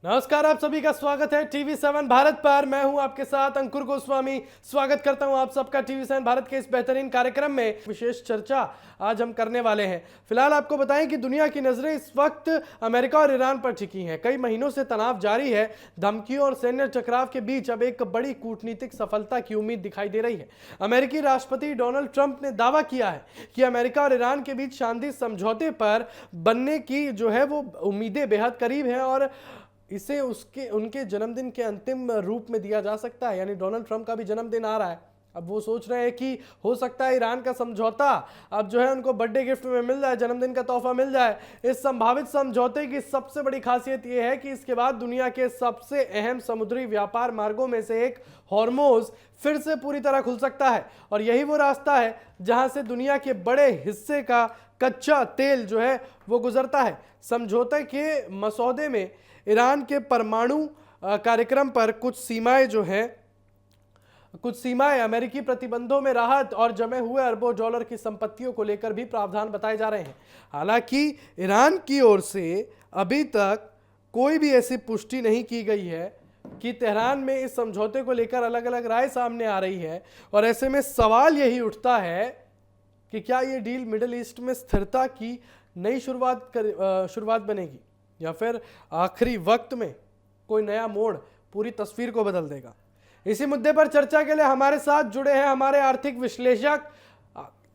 नमस्कार, आप सभी का स्वागत है टीवी7 भारत पर। मैं हूं आपके साथ अंकुर गोस्वामी। स्वागत करता हूं आप सबका टीवी7 भारत के इस बेहतरीन कार्यक्रम में। विशेष चर्चा आज हम करने वाले हैं। फिलहाल आपको बताएं कि दुनिया की नजरें इस वक्त अमेरिका और ईरान पर टिकी हैं। कई महीनों से तनाव जारी है। धमकियों और सैन्य टकराव के बीच अब एक बड़ी कूटनीतिक सफलता की उम्मीद दिखाई दे रही है। अमेरिकी राष्ट्रपति डोनाल्ड ट्रंप ने दावा किया है कि अमेरिका और ईरान के बीच शांति समझौते पर बनने की जो है वो उम्मीदें बेहद करीब हैं और इसे उसके उनके जन्मदिन के अंतिम रूप में दिया जा सकता है। यानी डोनाल्ड ट्रंप का भी जन्मदिन आ रहा है। अब वो सोच रहे हैं कि हो सकता है ईरान का समझौता अब जो है उनको बर्थडे गिफ्ट में मिल जाए, जन्मदिन का तोहफा मिल जाए। इस संभावित समझौते की सबसे बड़ी खासियत यह है कि इसके बाद दुनिया के सबसे अहम समुद्री व्यापार मार्गों में से एक हॉर्मोज फिर से पूरी तरह खुल सकता है। और यही वो रास्ता है जहां से दुनिया के बड़े हिस्से का कच्चा तेल जो है वो गुजरता है। समझौते के मसौदे में ईरान के परमाणु कार्यक्रम पर कुछ सीमाएं अमेरिकी प्रतिबंधों में राहत और जमे हुए अरबों डॉलर की संपत्तियों को लेकर भी प्रावधान बताए जा रहे हैं। हालांकि ईरान की ओर से अभी तक कोई भी ऐसी पुष्टि नहीं की गई है कि तेहरान में इस समझौते को लेकर अलग अलग राय सामने आ रही है। और ऐसे में सवाल यही उठता है कि क्या ये डील मिडिल ईस्ट में स्थिरता की नई शुरुआत बनेगी या फिर आखिरी वक्त में कोई नया मोड़ पूरी तस्वीर को बदल देगा। इसी मुद्दे पर चर्चा के लिए हमारे साथ जुड़े हैं हमारे आर्थिक विश्लेषक।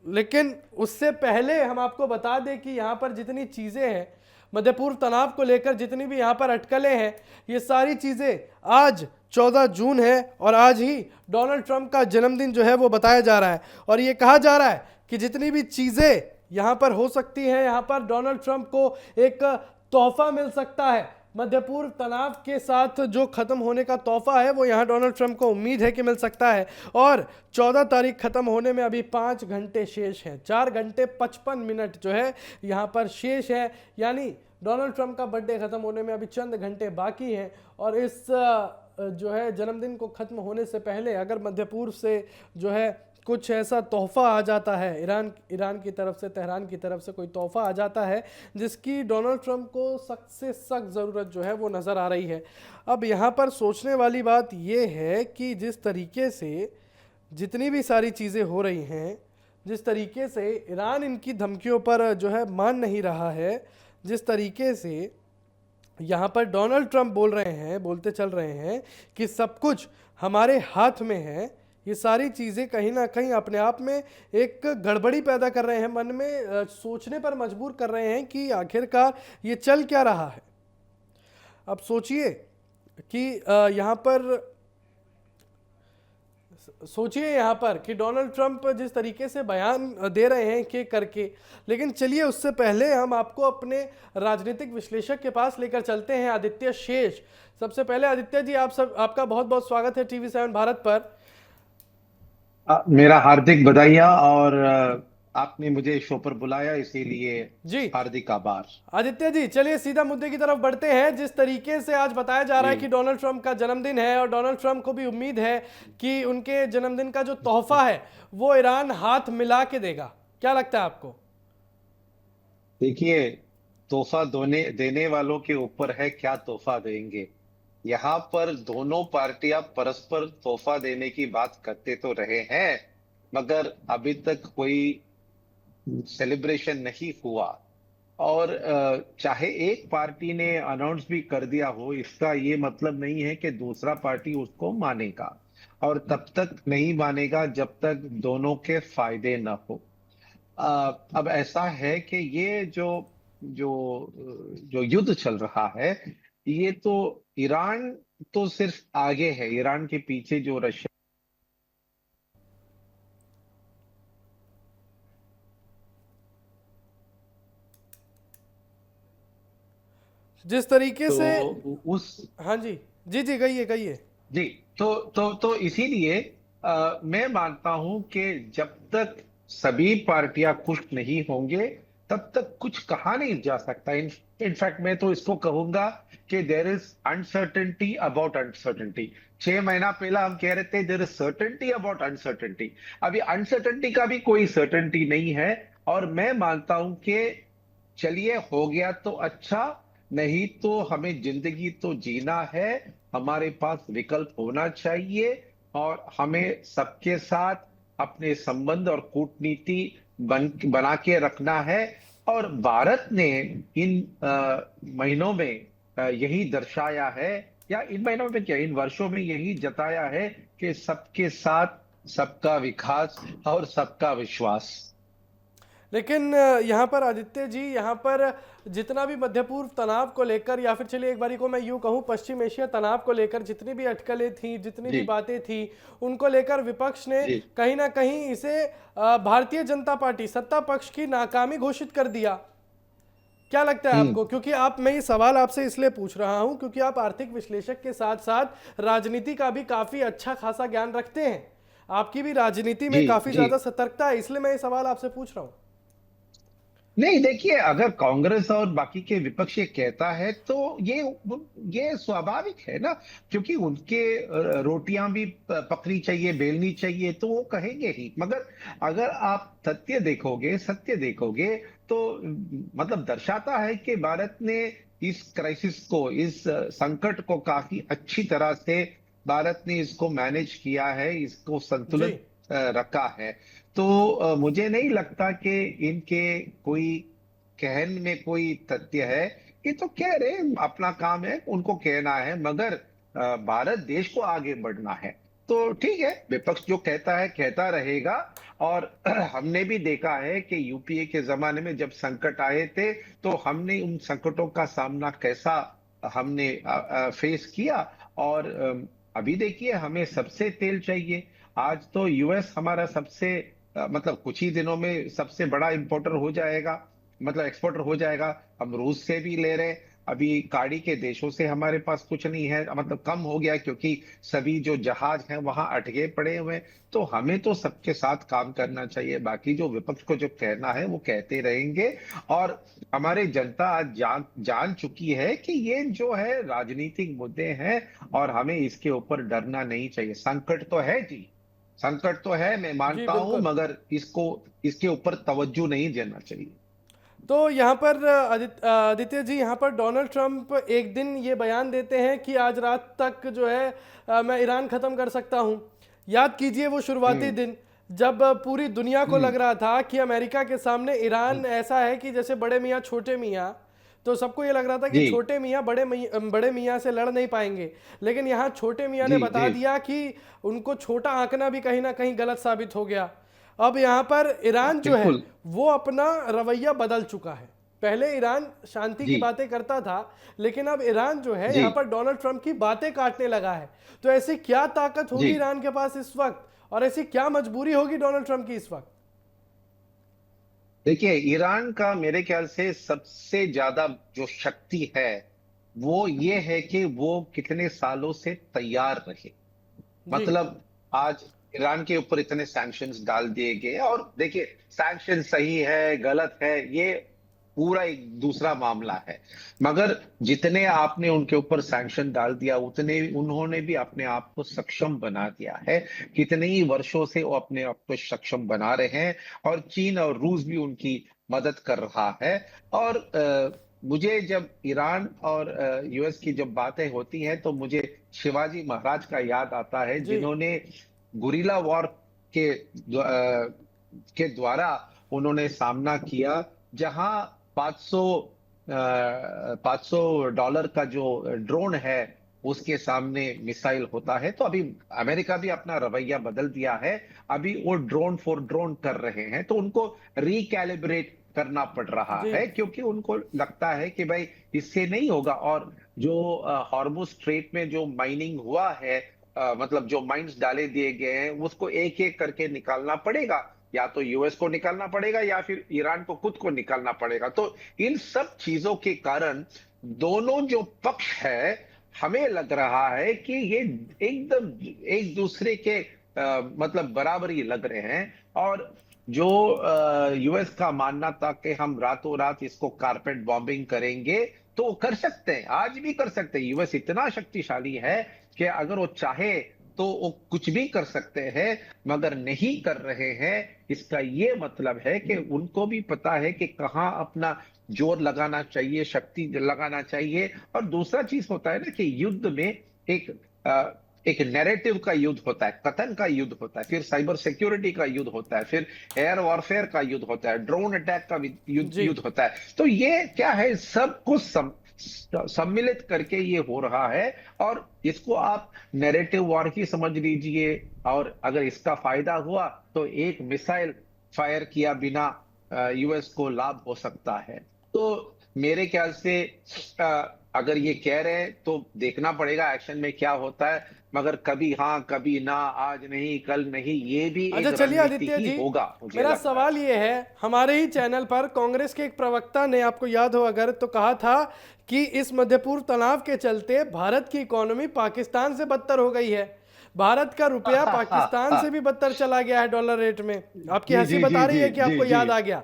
लेकिन उससे पहले हम आपको बता दें कि यहाँ पर जितनी चीजें हैं, मध्य पूर्व तनाव को लेकर जितनी भी यहाँ पर अटकलें हैं, ये सारी चीजें आज 14 जून है और आज ही डोनाल्ड ट्रंप का जन्मदिन जो है वो बताया जा रहा है। और ये कहा जा रहा है कि जितनी भी चीजें यहाँ पर हो सकती हैं, यहाँ पर डोनाल्ड ट्रंप को एक तोहफा मिल सकता है। मध्य पूर्व तनाव के साथ जो खत्म होने का तोहफा है वो यहाँ डोनाल्ड ट्रंप को उम्मीद है कि मिल सकता है। और 14 तारीख खत्म होने में अभी 5 घंटे शेष हैं, 4 घंटे 55 मिनट जो है यहाँ पर शेष है। यानी डोनाल्ड ट्रंप का बर्थडे खत्म होने में अभी चंद घंटे बाकी हैं। और इस जो है जन्मदिन को खत्म होने से पहले अगर मध्य पूर्व से जो है कुछ ऐसा तोहफा आ जाता है, ईरान की तरफ से, तेहरान की तरफ से कोई तोहफा आ जाता है जिसकी डोनाल्ड ट्रंप को सख्त से सख्त ज़रूरत जो है वो नज़र आ रही है। अब यहाँ पर सोचने वाली बात ये है कि जिस तरीके से जितनी भी सारी चीज़ें हो रही हैं, जिस तरीके से ईरान इनकी धमकियों पर जो है मान नहीं रहा है, जिस तरीके से यहाँ पर डोनाल्ड ट्रंप बोलते चल रहे हैं कि सब कुछ हमारे हाथ में है, ये सारी चीज़ें कहीं ना कहीं अपने आप में एक गड़बड़ी पैदा कर रहे हैं, मन में सोचने पर मजबूर कर रहे हैं कि आखिरकार ये चल क्या रहा है। अब सोचिए कि यहाँ पर कि डोनाल्ड ट्रंप जिस तरीके से बयान दे रहे हैं कि करके, लेकिन चलिए उससे पहले हम आपको अपने राजनीतिक विश्लेषक के पास लेकर चलते हैं, आदित्य शेष। सबसे पहले आदित्य जी, आपका बहुत बहुत स्वागत है टीवी7 भारत पर। मेरा हार्दिक बधाइयाँ और आपने मुझे शो पर बुलाया इसीलिए जी हार्दिक आभार। आदित्य जी, चलिए सीधा मुद्दे की तरफ बढ़ते हैं। जिस तरीके से आज बताया जा रहा है कि जी डोनाल्ड ट्रंप का जन्मदिन है और डोनाल्ड ट्रंप को भी उम्मीद है कि उनके जन्मदिन का जो तोहफा है वो ईरान हाथ मिला के देगा, क्या लगता है आपको? देखिए, तोहफा दोने देने वालों के ऊपर है क्या तोहफा देंगे। यहाँ पर दोनों पार्टियां परस्पर तोहफा देने की बात करते तो रहे हैं, मगर अभी तक कोई सेलिब्रेशन नहीं हुआ। और चाहे एक पार्टी ने अनाउंस भी कर दिया हो, इसका ये मतलब नहीं है कि दूसरा पार्टी उसको मानेगा, और तब तक नहीं मानेगा जब तक दोनों के फायदे न हो। अब ऐसा है कि ये जो जो जो युद्ध चल रहा है, ये तो ईरान तो सिर्फ आगे है, ईरान के पीछे जो रशिया। जिस तरीके तो से उस हाँ जी, जी जी, कहिए कहिए। जी, तो इसीलिए मैं मानता हूं कि जब तक सभी पार्टियां खुश नहीं होंगे तब तक कुछ कहा नहीं जा सकता। इनफैक्ट मैं तो इसको कहूंगा कि there is uncertainty about uncertainty. 6 महीना पहला हम कह रहे थे there is certainty about uncertainty. अभी अनसर्टेनिटी का भी कोई सर्टेनिटी नहीं है। और मैं मानता हूं कि चलिए हो गया तो अच्छा, नहीं तो हमें जिंदगी तो जीना है, हमारे पास विकल्प होना चाहिए और हमें सबके साथ अपने संबंध और कूटनीति बना के रखना है। और भारत ने इन महीनों में यही दर्शाया है, या इन महीनों में क्या, इन वर्षों में यही जताया है कि सबके साथ सबका विकास और सबका विश्वास। लेकिन यहाँ पर आदित्य जी, यहाँ पर जितना भी मध्य पूर्व तनाव को लेकर, या फिर चलिए एक बारी को मैं यूं कहूं पश्चिम एशिया तनाव को लेकर जितनी भी अटकलें थी, जितनी भी जी बातें थी, उनको लेकर विपक्ष ने जी। कहीं ना कहीं इसे भारतीय जनता पार्टी सत्ता पक्ष की नाकामी घोषित कर दिया। क्या लगता है हम्म। आपको? क्योंकि आप, मैं ये सवाल आपसे इसलिए पूछ रहा हूं क्योंकि आप आर्थिक विश्लेषक के साथ साथ राजनीति का भी काफी अच्छा खासा ज्ञान रखते हैं, आपकी भी राजनीति में जी काफी जी। ज्यादा सतर्कता है, इसलिए मैं ये सवाल आपसे पूछ रहा हूं। नहीं, देखिए, अगर कांग्रेस और बाकी के विपक्ष ये कहता है तो ये स्वाभाविक है ना, क्योंकि उनके रोटियां भी पकनी चाहिए, बेलनी चाहिए, तो वो कहेंगे ही। मगर अगर आप सत्य देखोगे तो मतलब दर्शाता है कि भारत ने इस क्राइसिस को, इस संकट को काफी अच्छी तरह से भारत ने इसको मैनेज किया है, इसको जी संतुलित रखा है। तो मुझे नहीं लगता कि इनके कोई कहन में कोई तथ्य है। ये तो कह रहे हैं, अपना काम है, उनको कहना है, मगर भारत देश को आगे बढ़ना है। तो ठीक है, विपक्ष जो कहता है कहता रहेगा। और हमने भी देखा है कि यूपीए के जमाने में जब संकट आए थे तो हमने उन संकटों का सामना कैसा हमने फेस किया। और अभी देखिए, हमें सबसे तेल चाहिए। आज तो यूएस हमारा सबसे मतलब कुछ ही दिनों में सबसे बड़ा इंपोर्टर हो जाएगा, मतलब एक्सपोर्टर हो जाएगा। हम रूस से भी ले रहे हैं, अभी खाड़ी के देशों से हमारे पास कुछ नहीं है, मतलब कम हो गया, क्योंकि सभी जो जहाज हैं वहां अटके पड़े हुए हैं। तो हमें तो सबके साथ काम करना चाहिए, बाकी जो विपक्ष को जो कहना है वो कहते रहेंगे। और हमारी जनता आज जान चुकी है कि ये जो है राजनीतिक मुद्दे हैं, और हमें इसके ऊपर डरना नहीं चाहिए। संकट तो है जी, संकट तो है, मैं जी मानता हूं, बिल्कुल। मगर इसको, इसके ऊपर तवज्जो नहीं देना चाहिए। तो यहाँ पर आदित्य जी, यहाँ पर डोनाल्ड ट्रंप एक दिन ये बयान देते हैं कि आज रात तक जो है मैं ईरान ख़त्म कर सकता हूँ। याद कीजिए वो शुरुआती हम्म दिन जब पूरी दुनिया को हम्म। लग रहा था कि अमेरिका के सामने ईरान ऐसा है कि जैसे बड़े मियाँ छोटे मियाँ, तो सबको ये लग रहा था कि जी छोटे मियाँ बड़े मियाँ से लड़ नहीं पाएंगे। लेकिन यहाँ छोटे मियाँ ने जी बता जी दिया कि उनको छोटा आंकना भी कहीं ना कहीं गलत साबित हो गया। अब यहाँ पर ईरान जो है बिल्कुल। वो अपना रवैया बदल चुका है। पहले ईरान शांति की जी बातें करता था, लेकिन अब ईरान जो है जी यहाँ पर डोनाल्ड ट्रंप की बातें काटने लगा है। तो ऐसी क्या ताकत जी। होगी ईरान के पास इस वक्त, और ऐसी क्या मजबूरी होगी डोनाल्ड ट्रंप की इस वक्त? देखिए, ईरान का मेरे ख्याल से सबसे ज्यादा जो शक्ति है वो ये है कि वो कितने सालों से तैयार रहे। जी मतलब आज ईरान के ऊपर इतने सैंक्शंस डाल दिए गए, और देखिए, सैंक्शन सही है गलत है ये पूरा एक दूसरा मामला है। मगर जितने आपने उनके ऊपर सैंक्शन डाल दिया, उतने उन्होंने भी अपने आप को सक्षम बना दिया है। कितने ही वर्षों से वो अपने आप को सक्षम बना रहे हैं, और चीन और रूस भी उनकी मदद कर रहा है। और मुझे जब ईरान और यूएस की जब बातें होती हैं तो मुझे शिवाजी महाराज का याद आता है, जी जिन्होंने गुरिल्ला वॉर के के द्वारा उन्होंने सामना किया, जहां 500 $500 का जो ड्रोन है उसके सामने मिसाइल होता है। तो अभी अमेरिका भी अपना रवैया बदल दिया है, अभी वो ड्रोन फॉर ड्रोन कर रहे हैं, तो उनको रिकैलिब्रेट करना पड़ रहा जी है, क्योंकि उनको लगता है कि भाई इससे नहीं होगा। और जो हॉर्मुज स्ट्रेट में जो माइनिंग हुआ है, मतलब जो माइंस डाले दिए गए हैं, उसको एक एक करके निकालना पड़ेगा, या तो यूएस को निकालना पड़ेगा या फिर ईरान को खुद को निकालना पड़ेगा। तो इन सब चीजों के कारण दोनों जो पक्ष है, हमें लग रहा है कि ये एकदम एक दूसरे के मतलब बराबरी लग रहे हैं। और जो यूएस का मानना था कि हम रातों रात इसको कारपेट बॉम्बिंग करेंगे, तो वो कर सकते हैं, आज भी कर सकते हैं। यूएस इतना शक्तिशाली है कि अगर वो चाहे तो वो कुछ भी कर सकते हैं, मगर नहीं कर रहे हैं। इसका ये मतलब है कि उनको भी पता है कि कहाँ अपना जोर लगाना चाहिए, शक्ति लगाना चाहिए। और दूसरा चीज होता है ना कि युद्ध में एक एक नैरेटिव का युद्ध होता है, कथन का युद्ध होता है, फिर साइबर सिक्योरिटी का युद्ध होता है, फिर एयर वॉरफेयर का युद्ध होता है, ड्रोन अटैक का जी। युद्ध होता है। तो ये क्या है, सब कुछ सम्मिलित करके ये हो रहा है। और इसको आप नैरेटिव वॉर ही समझ लीजिए। और अगर इसका फायदा हुआ तो एक मिसाइल फायर किया बिना यूएस को लाभ हो सकता है। तो मेरे ख्याल से अगर ये कह रहे हैं तो देखना पड़ेगा एक्शन में क्या होता है। मगर कभी हाँ कभी ना, आज नहीं कल नहीं, ये भी अच्छा एक चलिए रणनीति आदित्य ही जी, होगा, मुझे मेरा लगता है। सवाल ये है, हमारे ही चैनल पर कांग्रेस के एक प्रवक्ता ने, आपको याद हो अगर, तो कहा था कि इस मध्य पूर्व तनाव के चलते भारत की इकोनॉमी पाकिस्तान से बदतर हो गई है, भारत का रुपया पाकिस्तान से भी बदतर चला गया है डॉलर रेट में। आपकी जी हंसी जी जी बता रही जी है कि जी आपको जी याद आ गया।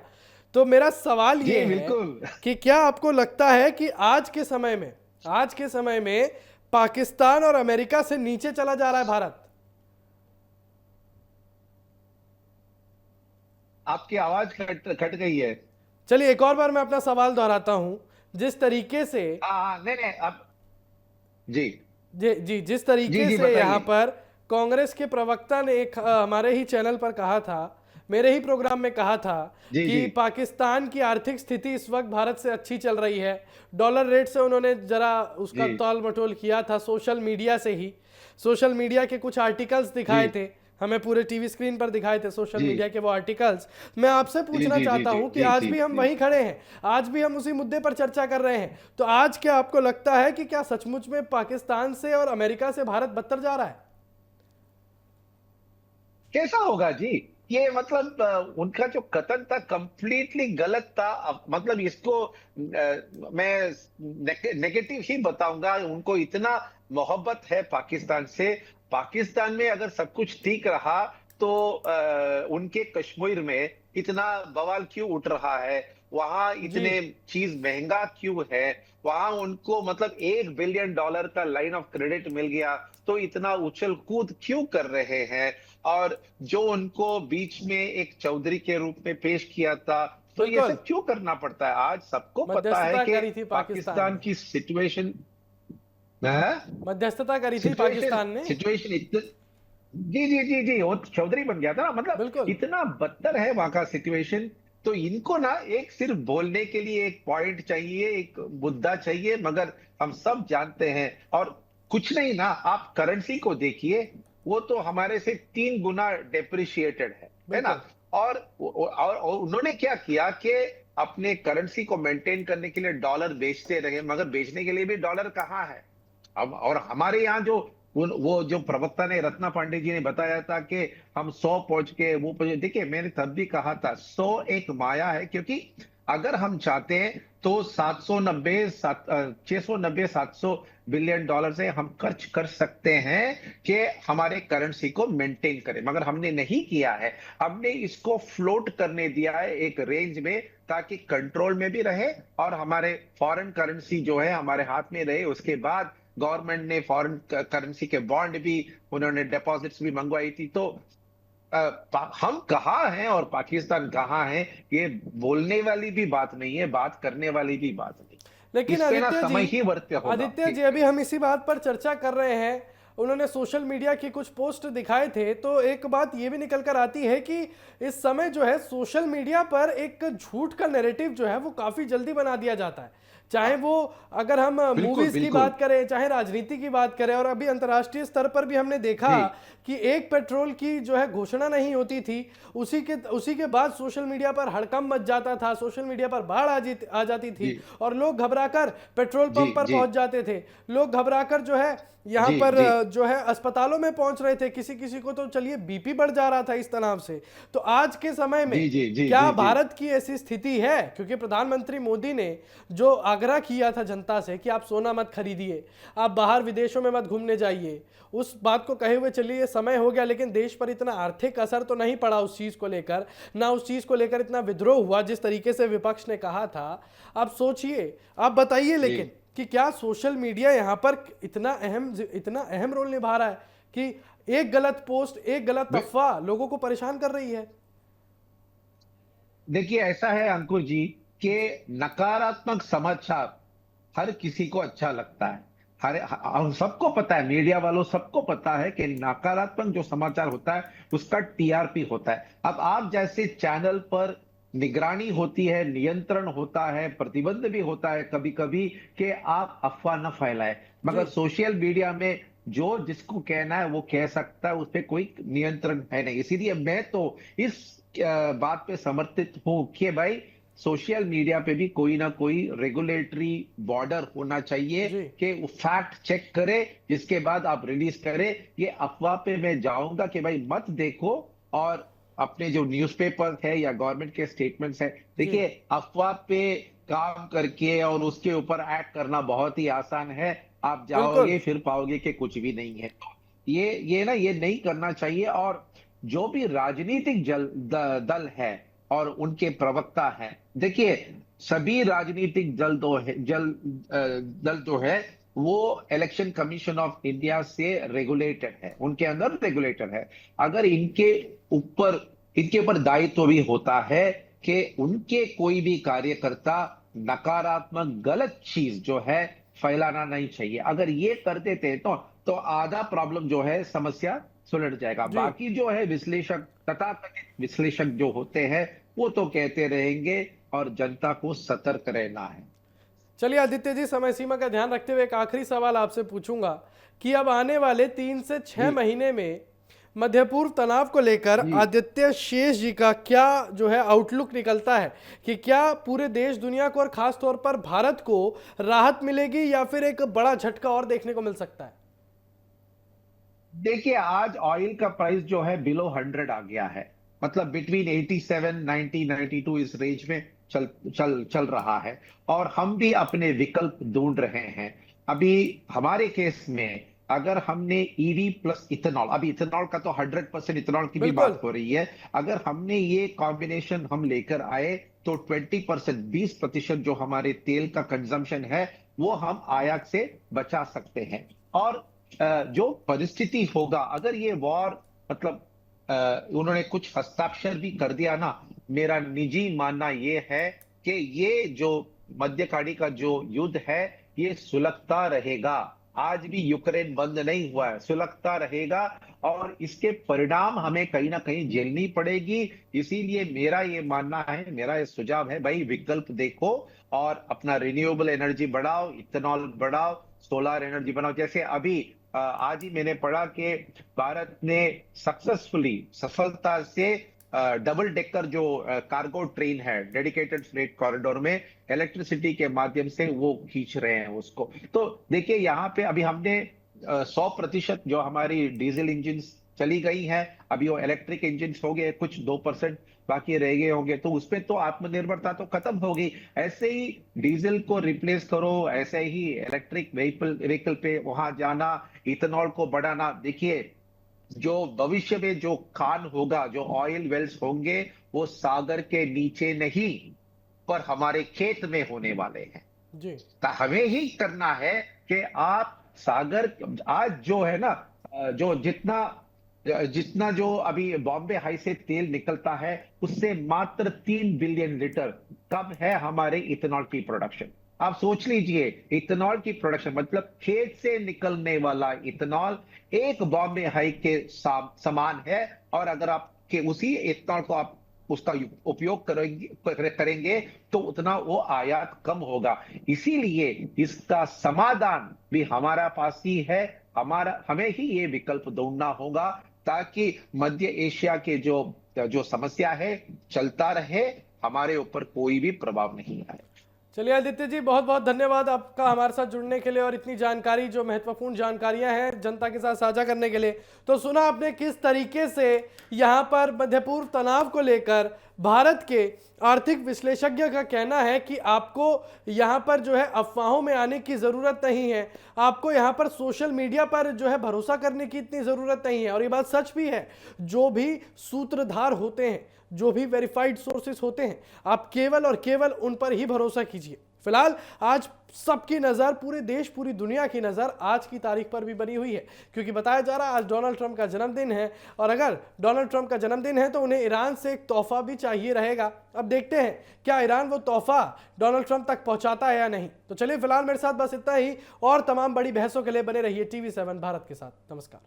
तो मेरा सवाल जी ये है बिल्कुल। कि क्या आपको लगता है कि आज के समय में पाकिस्तान और अमेरिका से नीचे चला जा रहा है भारत? आपकी आवाज कट कट गई है। चलिए एक और बार मैं अपना सवाल दोहराता हूं। जिस तरीके से, हाँ नहीं नहीं, अब जी जी जी, जिस जी तरीके जी से यहाँ बताइए। पर कांग्रेस के प्रवक्ता ने एक हमारे ही चैनल पर कहा था, मेरे ही प्रोग्राम में कहा था जी जी कि पाकिस्तान की आर्थिक स्थिति इस वक्त भारत से अच्छी चल रही है। डॉलर रेट से उन्होंने जरा उसका जी तौल मटोल किया था सोशल मीडिया से ही। सोशल मीडिया के कुछ आर्टिकल्स जी दिखाए थे, हमें पूरे टीवी स्क्रीन पर दिखाए थे सोशल जी मीडिया के वो आर्टिकल्स। मैं आपसे जी पूछना जी जी चाहता जी हूं कि जी आज जी भी हम जी वहीं खड़े हैं, आज भी हम उसी मुद्दे पर चर्चा कर रहे हैं। तो आज क्या आपको लगता है कि क्या सचमुच में पाकिस्तान से और अमेरिका से भारत बदतर जा रहा है? कैसा होगा जी? ये मतलब उनका जो कथन था कंप्लीटली गलत था। मतलब इसको मैं नेगेटिव ही बताऊंगा। उनको इतना मोहब्बत है पाकिस्तान से। पाकिस्तान में अगर सब कुछ ठीक रहा तो उनके कश्मीर में इतना बवाल क्यों उठ रहा है, वहां जी। इतने चीज महंगा क्यों है, वहां उनको मतलब $1 बिलियन का लाइन ऑफ क्रेडिट मिल गया तो इतना उछल कूद क्यों कर रहे हैं। और जो उनको बीच में एक चौधरी के रूप में पेश किया था, तो ये बिल्कुल, सब क्यों करना पड़ता है? आज सबको पता है मध्यस्थता कि करी थी पाकिस्तान पाकिस्तान ने। की सिचुएशन मध्यस्थता करी थी सिचुएशन पाकिस्तान ने। सिचुएशन इतनी, जी जी जी जी, वो चौधरी बन गया था ना, मतलब बिल्कुल। इतना बदतर है वहां का सिचुएशन। तो इनको ना एक सिर्फ बोलने के लिए एक पॉइंट चाहिए, एक मुद्दा चाहिए, मगर हम सब जानते हैं। और कुछ नहीं ना, आप करेंसी को देखिए, वो तो हमारे से 3 गुना डेप्रिशिएटेड है ना। बिल्कुल। और उन्होंने क्या किया कि अपने करेंसी को मेंटेन करने के लिए डॉलर बेचते रहे, मगर बेचने के लिए भी डॉलर कहाँ है अब? और हमारे यहाँ जो वो जो प्रवक्ता ने, रत्ना पांडे जी ने बताया था कि हम 100 पहुंच के वो पहुंचे। देखिए मैंने तब भी कहा था 100 एक माया है, क्योंकि अगर हम चाहते हैं तो 690 700 बिलियन डॉलर से हम खर्च कर सकते हैं कि हमारे करेंसी को मेंटेन करें, मगर हमने नहीं किया है। हमने इसको फ्लोट करने दिया है एक रेंज में, ताकि कंट्रोल में भी रहे और हमारे फॉरेन करेंसी जो है हमारे हाथ में रहे। उसके बाद गवर्नमेंट ने फॉरेन करेंसी के बॉन्ड भी, उन्होंने डिपॉजिट्स भी मंगवाई थी। तो हम कहाँ हैं और पाकिस्तान कहाँ है, ये बोलने वाली भी बात नहीं है, बात करने वाली भी बात नहीं। लेकिन इस पे ना आदित्य जी, समय ही वर्त्य होगा। अभी हम इसी बात पर चर्चा कर रहे हैं। उन्होंने सोशल मीडिया की कुछ पोस्ट दिखाए थे, तो एक बात ये भी निकल कर आती है कि इस समय जो है सोशल मीडिया पर एक झूठ का नैरेटिव जो है वो काफी जल्दी बना दिया जाता है। चाहे वो, अगर हम बिल्कुल मूवीज की बिल्कुल। बात करें, चाहे राजनीति की बात करें, और अभी अंतर्राष्ट्रीय स्तर पर भी हमने देखा जी कि एक पेट्रोल की जो है घोषणा नहीं होती थी, उसी के बाद सोशल मीडिया पर हड़कंप मच जाता था, सोशल मीडिया पर बाढ़ आ जाती थी, जी और लोग घबराकर पेट्रोल जी पंप पर जी पहुंच जाते थे। लोग घबराकर जो है यहाँ जी पर जी जो है अस्पतालों में पहुंच रहे थे, किसी किसी को तो चलिए बीपी बढ़ जा रहा था इस तनाव से। तो आज के समय में जी जी जी क्या जी जी भारत की ऐसी स्थिति है? क्योंकि प्रधानमंत्री मोदी ने जो आग्रह किया था जनता से कि आप सोना मत खरीदिए, आप बाहर विदेशों में मत घूमने जाइए, उस बात को कहे हुए चलिए समय हो गया, लेकिन देश पर इतना आर्थिक असर तो नहीं पड़ा उस चीज को लेकर, ना उस चीज को लेकर इतना विद्रोह हुआ जिस तरीके से विपक्ष ने कहा था। आप सोचिए, आप बताइए, जी लेकिन कि क्या सोशल मीडिया यहाँ पर इतना अहम रोल निभा रहा है कि एक गलत पोस्ट, एक गलत अफवाह लोगों को परेशान कर रही है। देखिए ऐसा है अंकुर जी कि नकारात्मक समाचार हर किसी को अच्छा लगता है। हम सबको पता है, मीडिया वालों सबको पता है कि नकारात्मक जो समाचार होता है उसका टीआरपी होता है। अब आप जैसे चैनल पर निगरानी होती है, नियंत्रण होता है, प्रतिबंध भी होता है कभी कभी कि आप अफवाह न फैलाएं, जी। मगर सोशल मीडिया में जो जिसको कहना है वो कह सकता है, उस पर कोई नियंत्रण है नहीं। इसीलिए मैं तो इस बात पे समर्थित हूं कि भाई सोशल मीडिया पे भी कोई ना कोई रेगुलेटरी बॉर्डर होना चाहिए जी। कि वो फैक्ट चेक करे, जिसके बाद आप रिलीज करें। ये अफवाह पे मैं जाऊंगा कि भाई मत देखो, और अपने जो न्यूज़पेपर है या गवर्नमेंट के स्टेटमेंट्स है, जी। देखिए अफवाह पे काम करके और उसके ऊपर एक्ट करना बहुत ही आसान है। आप बिल्कुल। जाओगे फिर पाओगे कि कुछ भी नहीं है। तो ये ना ये नहीं करना चाहिए। और जो भी राजनीतिक दल है और उनके प्रवक्ता हैं, देखिए सभी राजनीतिक दल जो है वो इलेक्शन कमीशन ऑफ इंडिया से रेगुलेटेड है, उनके अंदर रेगुलेटर है। अगर इनके ऊपर दायित्व भी होता है कि उनके कोई भी कार्यकर्ता नकारात्मक गलत चीज जो है फैलाना नहीं चाहिए। अगर ये कर देते हैं तो आधा प्रॉब्लम जो है समस्या सुलझ जाएगा। जी। बाकी जो है विश्लेषक, तथाकथित विश्लेषक जो होते हैं, वो तो कहते रहेंगे और जनता को सतर्क रहना है। चलिए आदित्य जी, समय सीमा का ध्यान रखते हुए एक आखिरी सवाल आपसे पूछूंगा कि अब आने वाले 3 से 6 जी महीने में मध्य पूर्व तनाव को लेकर जी। आदित्य शेष जी का क्या जो है आउटलुक निकलता है, कि क्या पूरे देश दुनिया को और खास तौर पर भारत को राहत मिलेगी या फिर एक बड़ा झटका और देखने को मिल सकता है? देखिए आज ऑयल का प्राइस जो है बिलो 100 आ गया है, मतलब बिटवीन 87, 90, 92 इस रेंज में चल चल चल रहा है। और हम भी अपने विकल्प ढूंढ रहे हैं। अभी हमारे केस में अगर हमने ईवी प्लस इथेनॉल, अभी इथेनॉल का तो 100% इथेनॉल की भी बिल्कुल। बात हो रही है, अगर हमने ये कॉम्बिनेशन हम लेकर आए तो 20%, 20% जो हमारे तेल का कंजम्पशन है वो हम आयात से बचा सकते हैं। और जो परिस्थिति होगा, अगर ये वॉर मतलब उन्होंने कुछ हस्ताक्षर भी कर दिया ना, मेरा निजी मानना ये है कि ये जो मध्यकाड़ी का जो युद्ध है ये सुलगता रहेगा। आज भी यूक्रेन बंद नहीं हुआ है, सुलगता रहेगा। और इसके परिणाम हमें कहीं ना कहीं झेलनी पड़ेगी। इसीलिए मेरा ये मानना है, मेरा ये सुझाव है, भाई विकल्प देखो और अपना रिन्यूएबल एनर्जी बढ़ाओ, इथेनॉल बढ़ाओ, सोलर एनर्जी बनाओ। जैसे अभी आज ही मैंने पढ़ा कि भारत ने सफलता से डबल डेकर जो कार्गो ट्रेन है डेडिकेटेड फ्रेट कॉरिडोर में इलेक्ट्रिसिटी के माध्यम से वो खींच रहे हैं उसको। तो देखिए यहाँ पे अभी हमने 100% जो हमारी डीजल इंजन चली गई हैं, अभी वो इलेक्ट्रिक इंजन हो गए, कुछ 2% बाकी रह गए होंगे, तो उसपे तो आत्मनिर्भरता तो खत्म होगी। ऐसे ही डीजल को रिप्लेस करो, ऐसे ही इलेक्ट्रिक व्हीकल पे वहां जाना, इथेनॉल को बढ़ाना। देखिए जो भविष्य में जो खान होगा, जो ऑयल वेल्स होंगे, वो सागर के नीचे नहीं पर हमारे खेत में होने वाले हैं। जी। तो हमें ही करना है कि आप सागर, आज जो है ना जो जितना जितना जो अभी बॉम्बे हाई से तेल निकलता है उससे मात्र 3 बिलियन लीटर कम है हमारे इथेनॉल की प्रोडक्शन। आप सोच लीजिए, इथेनॉल की प्रोडक्शन मतलब खेत से निकलने वाला इथेनॉल एक बॉम्बे हाई के समान है। और अगर आप के उसी इथेनॉल को आप उसका उपयोग करेंगे तो उतना वो आयात कम होगा। इसीलिए इसका समाधान भी हमारा पास ही है। हमें ही ये विकल्प ढूंढना होगा ताकि मध्य एशिया के जो जो समस्या है चलता रहे, हमारे ऊपर कोई भी प्रभाव नहीं आए। चलिए आदित्य जी, बहुत बहुत धन्यवाद आपका हमारे साथ जुड़ने के लिए और इतनी जानकारी, जो महत्वपूर्ण जानकारियां हैं जनता के साथ साझा करने के लिए। तो सुना आपने किस तरीके से यहाँ पर मध्य पूर्व तनाव को लेकर भारत के आर्थिक विश्लेषज्ञ का कहना है कि आपको यहाँ पर जो है अफवाहों में आने की ज़रूरत नहीं है, आपको यहाँ पर सोशल मीडिया पर जो है भरोसा करने की इतनी ज़रूरत नहीं है। और ये बात सच भी है, जो भी सूत्रधार होते हैं, जो भी वेरीफाइड सोर्सेस होते हैं, आप केवल और केवल उन पर ही भरोसा कीजिए। फिलहाल आज सबकी नजर, पूरे देश पूरी दुनिया की नजर आज की तारीख पर भी बनी हुई है, क्योंकि बताया जा रहा है आज डोनाल्ड ट्रंप का जन्मदिन है, और अगर डोनाल्ड ट्रंप का जन्मदिन है तो उन्हें ईरान से एक तोहफा भी चाहिए रहेगा। अब देखते हैं क्या ईरान वो तोहफा डोनाल्ड ट्रंप तक पहुंचाता है या नहीं। तो चलिए फिलहाल मेरे साथ बस इतना ही, और तमाम बड़ी बहसों के लिए बने रहिए TV7 भारत के साथ। नमस्कार।